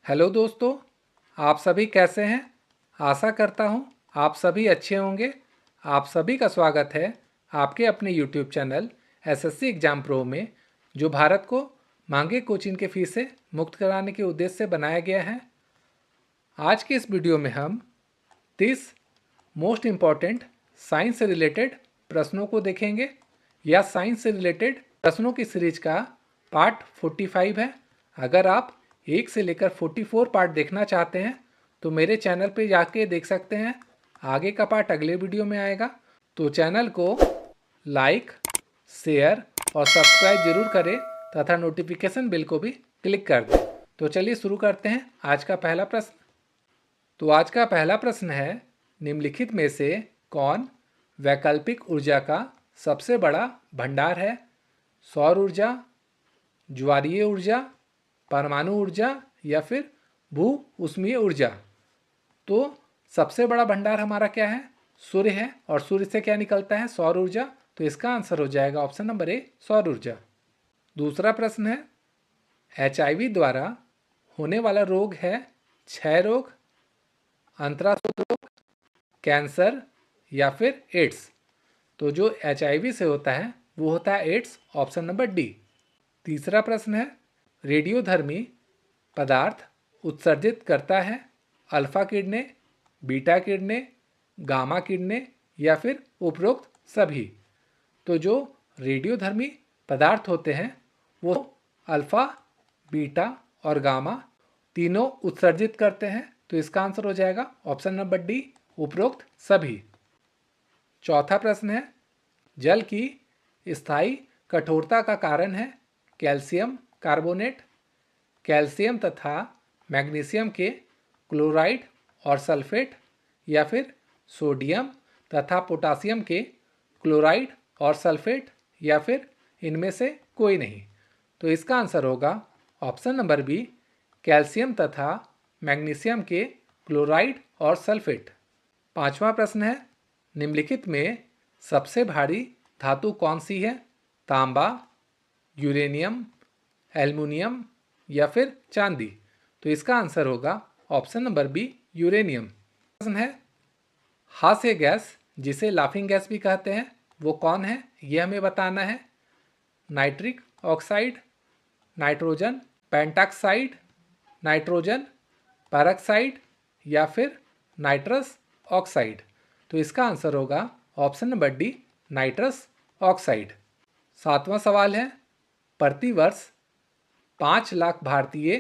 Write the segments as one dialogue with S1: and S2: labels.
S1: Hello दोस्तों, आप सभी कैसे हैं। आशा करता हूँ आप सभी अच्छे होंगे। आप सभी का स्वागत है आपके अपने YouTube channel SSC exam pro में, जो भारत को महंगे कोचिंग के फीस से मुक्त कराने के उद्देश्य से बनाया गया है। आज के इस वीडियो में हम 30 मोस्ट इम्पॉर्टेंट साइंस से रिलेटेड प्रश्नों को देखेंगे। यह साइंस से रिलेटेड प्रश्नों की सीरीज का पार्ट 45 है। अगर आप 1 से लेकर 44 पार्ट देखना चाहते हैं तो मेरे चैनल पे जाके देख सकते हैं। आगे का पार्ट अगले वीडियो में आएगा, तो चैनल को लाइक, शेयर और सब्सक्राइब जरूर करें तथा नोटिफिकेशन बिल को भी क्लिक कर दें। तो चलिए शुरू करते हैं आज का पहला प्रश्न। तो आज का पहला प्रश्न है, निम्नलिखित में से कौन वैकल्पिक ऊर्जा का सबसे बड़ा भंडार है? सौर ऊर्जा, ज्वारीय ऊर्जा, परमाणु ऊर्जा या फिर भू ऊष्मीय ऊर्जा। तो सबसे बड़ा भंडार हमारा क्या है? सूर्य है। और सूर्य से क्या निकलता है? सौर ऊर्जा। तो इसका आंसर हो जाएगा ऑप्शन नंबर ए, सौर ऊर्जा। दूसरा प्रश्न है, HIV द्वारा होने वाला रोग है क्षय रोग, अंतराशुद्ध रोग, कैंसर या फिर एड्स। तो जो HIV से होता है वो होता है एड्स, ऑप्शन नंबर डी। तीसरा प्रश्न है, रेडियोधर्मी पदार्थ उत्सर्जित करता है अल्फा किरणें, बीटा किरणें, गामा किरणें या फिर उपरोक्त सभी। तो जो रेडियोधर्मी पदार्थ होते हैं वो अल्फा, बीटा और गामा तीनों उत्सर्जित करते हैं। तो इसका आंसर हो जाएगा ऑप्शन नंबर डी, उपरोक्त सभी। चौथा प्रश्न है, जल की स्थायी कठोरता का कारण है कैल्शियम कार्बोनेट, कैल्शियम तथा मैग्नीशियम के क्लोराइड और सल्फेट या फिर सोडियम तथा पोटासियम के क्लोराइड और सल्फेट या फिर इनमें से कोई नहीं। तो इसका आंसर होगा ऑप्शन नंबर बी, कैल्शियम तथा मैग्नीशियम के क्लोराइड और सल्फेट। पांचवा प्रश्न है, निम्नलिखित में सबसे भारी धातु कौन सी है? तांबा, यूरेनियम, एल्युमिनियम या फिर चांदी। तो इसका आंसर होगा ऑप्शन नंबर बी, यूरेनियम। प्रश्न है, हास्य गैस जिसे लाफिंग गैस भी कहते हैं वो कौन है? ये हमें बताना है। Nitric oxide, nitrogen pentoxide, nitrogen peroxide या फिर नाइट्रस ऑक्साइड। तो इसका आंसर होगा option number D, nitrous oxide. सातवां सवाल है, प्रतिवर्ष 5 लाख भारतीय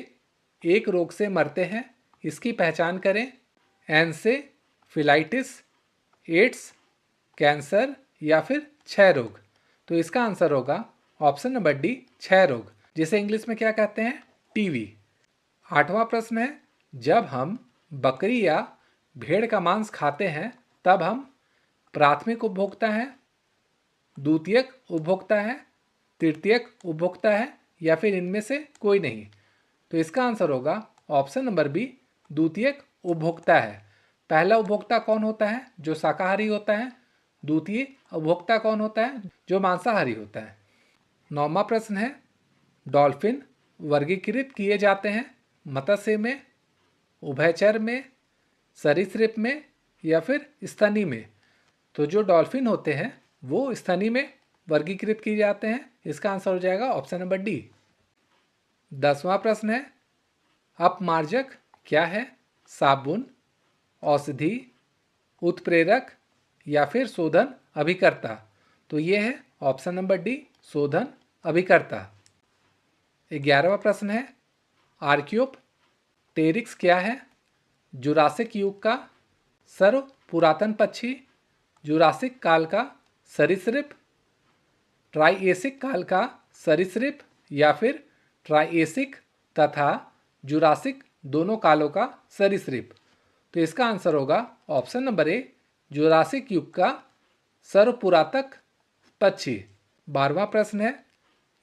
S1: एक रोग से मरते हैं, इसकी पहचान करें। एन्सेफेलाइटिस, एड्स, कैंसर या फिर क्षय रोग। तो इसका आंसर होगा ऑप्शन नंबर डी, क्षय रोग, जिसे इंग्लिश में क्या कहते हैं? टीवी। आठवां प्रश्न है, जब हम बकरी या भेड़ का मांस खाते हैं तब हम प्राथमिक उपभोक्ता हैं, द्वितीयक उपभोक्ता है, तृतीयक उपभोक्ता है या फिर इनमें से कोई नहीं। तो इसका आंसर होगा ऑप्शन नंबर बी, द्वितीयक उपभोक्ता है। पहला उपभोक्ता कौन होता है? जो शाकाहारी होता है। द्वितीय उपभोक्ता कौन होता है? जो मांसाहारी होता है। नौवां प्रश्न है, डॉल्फिन वर्गीकृत किए जाते हैं मत्स्य में, उभयचर में, सरीसृप में या फिर स्तनी में। तो जो डॉल्फिन होते हैं वो स्तनी में वर्गीकृत किए जाते हैं। इसका आंसर हो जाएगा ऑप्शन नंबर डी। 10वां प्रश्न है, अपमार्जक क्या है? साबुन, औषधि, उत्प्रेरक या फिर शोधन अभिकर्ता। तो ये है ऑप्शन नंबर डी, शोधन अभिकर्ता। 11वां प्रश्न है, आर्कियोप्टेरिक्स क्या है? जुरासिक युग का सर्व पुरातन पक्षी, जुरासिक काल का सरीसृप, ट्राइएसिक काल का सरीसृप या फिर ट्राइएसिक तथा जुरासिक दोनों कालों का सरीसृप। तो इसका आंसर होगा ऑप्शन नंबर ए, जुरासिक युग का सर्वपुरातक पक्षी। 12वां प्रश्न है,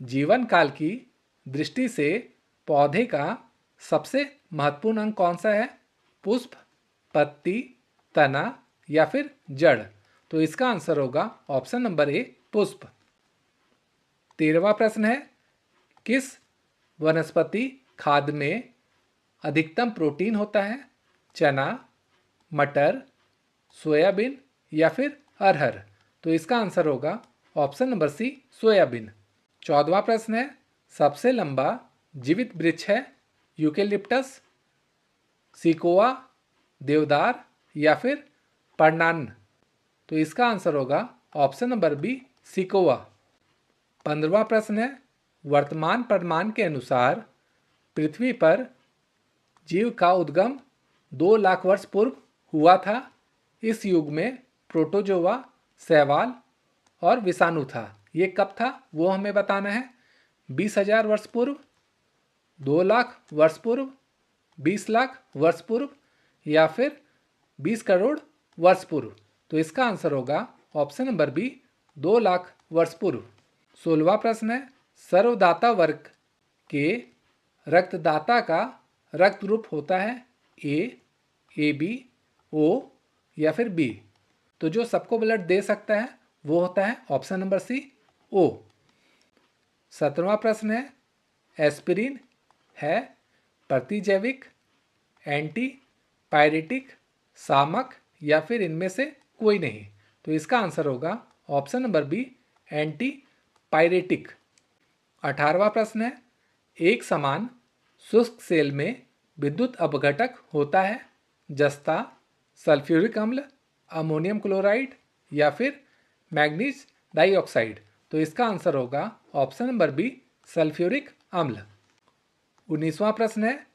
S1: जीवन काल की दृष्टि से पौधे का सबसे महत्वपूर्ण अंग कौन सा है? पुष्प, पत्ती, तना या फिर जड़। तो इसका आंसर होगा ऑप्शन नंबर ए, पुष्प। 13वां प्रश्न है, किस वनस्पति खाद में अधिकतम प्रोटीन होता है? चना, मटर, सोयाबीन या फिर अरहर? तो इसका आंसर होगा ऑप्शन नंबर सी, सोयाबीन। 14वां प्रश्न है, सबसे लंबा जीवित वृक्ष है? यूकेलिप्टस, सिकोआ, देवदार या फिर पर्नान? तो इसका आंसर होगा ऑप्शन नंबर बी, सिकोआ। 15वां प्रश्न है, वर्तमान प्रमाण के अनुसार पृथ्वी पर जीव का उद्गम 2 लाख वर्ष पूर्व हुआ था। इस युग में प्रोटोजोआ, शैवाल और विषाणु था। ये कब था वो हमें बताना है। 20,000 वर्ष पूर्व, 2 लाख वर्ष पूर्व, 20 लाख वर्ष पूर्व या फिर 20 करोड़ वर्ष पूर्व? तो इसका आंसर होगा ऑप्शन नंबर बी, 2 लाख वर्ष पूर्व। 16वां प्रश्न है, सर्वदाता वर्ग के रक्तदाता का रक्त ग्रुप होता है? ए, ए बी, ओ या फिर बी? तो जो सबको ब्लड दे सकता है वो होता है ऑप्शन नंबर सी, ओ। 17वां प्रश्न है, एस्पिरिन है प्रतिजैविक, एंटी पायरेटिक, शामक या फिर इनमें से कोई नहीं? तो इसका आंसर होगा option number B, antipyretic. 18वां प्रश्न है, एक समान शुष्क सेल में विद्युत अपघटक होता है? जस्ता, सल्फ्यूरिक अम्ल, अमोनियम क्लोराइड या फिर मैग्नीज डाइऑक्साइड? तो इसका आंसर होगा ऑप्शन नंबर बी, सल्फ्यूरिक अम्ल। 19वां प्रश्न है,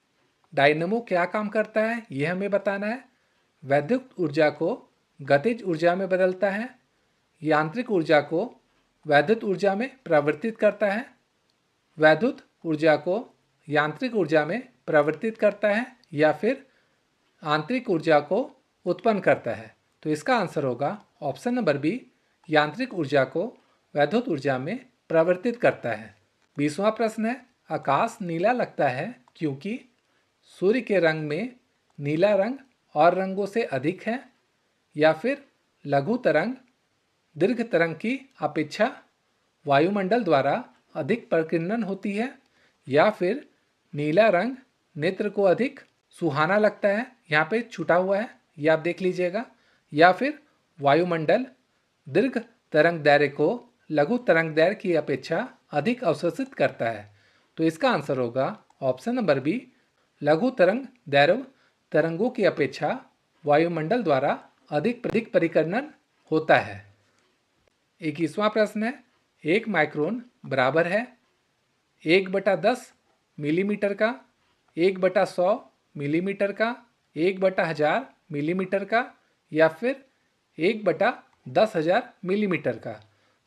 S1: डायनमो क्या काम करता है ये हमें बताना है। वैद्युत ऊर्जा को गतिज ऊर्जा में बदलता है, यांत्रिक ऊर्जा को वैद्युत ऊर्जा में परिवर्तित करता है, वैद्युत ऊर्जा को यांत्रिक ऊर्जा में परिवर्तित करता है या फिर आंतरिक ऊर्जा को उत्पन्न करता है? तो इसका आंसर होगा ऑप्शन नंबर बी, यांत्रिक ऊर्जा को वैद्युत ऊर्जा में परिवर्तित करता है। 20वां प्रश्न है, आकाश नीला लगता है क्योंकि सूर्य के रंग में नीला रंग और रंगों से अधिक है, या फिर लघु तरंग दीर्घ तरंग की अपेक्षा वायुमंडल द्वारा अधिक प्रकीर्णन होती है, या फिर नीला रंग नेत्र को अधिक सुहाना लगता है? यहाँ पे छूटा हुआ है, ये आप देख लीजिएगा। या फिर वायुमंडल दीर्घ तरंग दैर्घ्य को लघु तरंग दैर्घ्य की अपेक्षा अधिक अवशोषित करता है? तो इसका आंसर होगा ऑप्शन नंबर बी, लघु तरंग दैर्घ्य तरंगों की अपेक्षा वायुमंडल द्वारा अधिक परिकर्णन होता है। 21वां प्रश्न है, 1 माइक्रोन बराबर है 1/10 मिलीमीटर का, 1/100 मिलीमीटर का, 1/1000 मिलीमीटर का या फिर 1/10,000 मिलीमीटर का?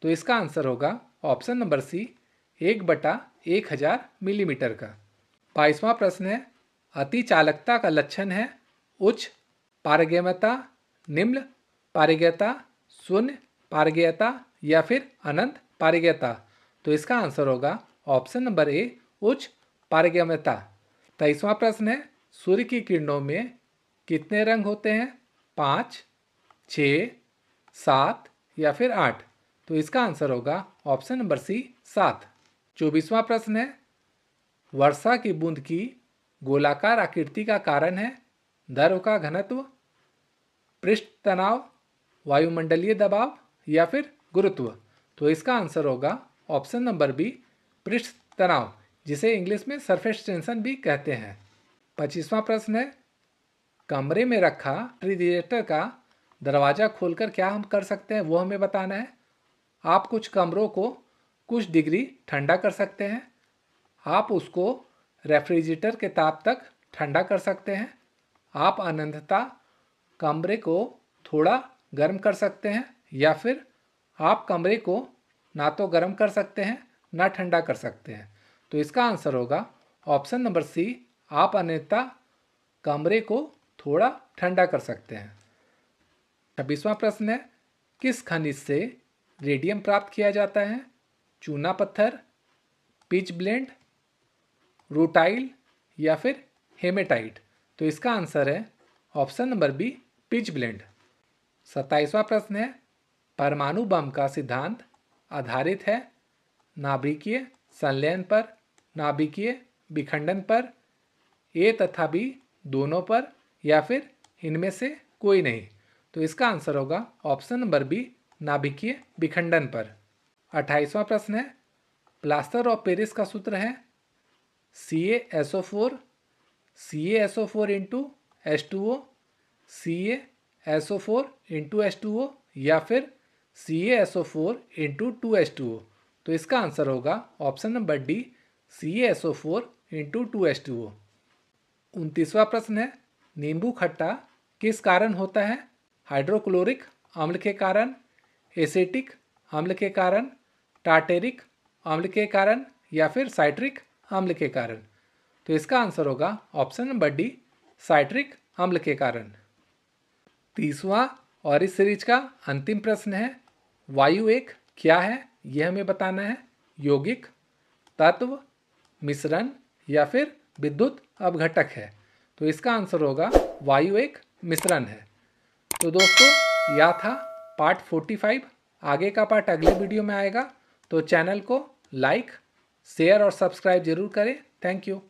S1: तो इसका आंसर होगा ऑप्शन नंबर सी, 1/1000 मिलीमीटर का। 22वां प्रश्न है, अति चालकता का लक्षण है उच्च पारगम्यता, निम्न पारगम्यता, शून्य पारगम्यता या फिर अनंत पारगम्यता? तो इसका आंसर होगा ऑप्शन नंबर ए, उच्च पारगम्यता। 23वां प्रश्न है, सूर्य की किरणों में कितने रंग होते हैं? 5, 6, 7 या फिर 8? तो इसका आंसर होगा ऑप्शन नंबर सी, 7। 24वां प्रश्न है, वर्षा की बूंद की गोलाकार आकृति का कारण है? द्रव का घनत्व, पृष्ठ तनाव, वायुमंडलीय दबाव या फिर गुरुत्व? तो इसका आंसर होगा ऑप्शन नंबर बी, पृष्ठ तनाव, जिसे इंग्लिश में सरफेस टेंशन भी कहते हैं। 25वां प्रश्न है, कमरे में रखा रेफ्रिजरेटर का दरवाज़ा खोलकर क्या हम कर सकते हैं वो हमें बताना है। आप कुछ कमरों को कुछ डिग्री ठंडा कर सकते हैं, आप उसको रेफ्रिजरेटर के ताप तक ठंडा कर सकते हैं, आप अनंतता कमरे को थोड़ा गर्म कर सकते हैं, या फिर आप कमरे को ना तो गर्म कर सकते हैं ना ठंडा कर सकते हैं। तो इसका आंसर होगा ऑप्शन नंबर सी, आप अनंतता कमरे को थोड़ा ठंडा कर सकते हैं। 26वां प्रश्न है, किस खनिज से रेडियम प्राप्त किया जाता है? चूना पत्थर, पिच ब्लेंड, रूटाइल या फिर हेमेटाइट? तो इसका आंसर है option number B, pitchblende. 27वां प्रश्न है, परमाणु बम का सिद्धांत आधारित है नाभिकीय संलयन पर, नाभिकीय विखंडन पर ए तथा बी दोनों पर या फिर इनमें से कोई नहीं। तो इसका आंसर होगा ऑप्शन नंबर बी, नाभिकीय विखंडन पर। 28वां प्रश्न है, प्लास्टर ऑफ पेरिस का सूत्र है CaSO4 CaSO4 into H2O, CaSO4 into H2O या फिर CaSO4 इंटू 2H2O। तो इसका आंसर होगा option number D, CaSO4 into 2H2O। 29वां प्रश्न है, नींबू खट्टा किस कारण होता है? हाइड्रोक्लोरिक अम्ल के कारण, एसिटिक अम्ल के कारण, टार्टेरिक अम्ल के कारण या फिर साइट्रिक अम्ल के कारण। तो इसका आंसर होगा ऑप्शन नंबर डी, साइट्रिक अम्ल के कारण। 30वां और इस सीरीज का अंतिम प्रश्न है, वायु एक क्या है? यह हमें बताना है। यौगिक, तत्व, मिश्रण या फिर विद्युत अपघटक है। तो इसका आंसर होगा वायु एक मिश्रण है। तो दोस्तों यह था पार्ट 45। आगे का पार्ट अगले वीडियो में आएगा। तो चैनल को लाइक, शेयर और सब्सक्राइब जरूर करें। Thank you.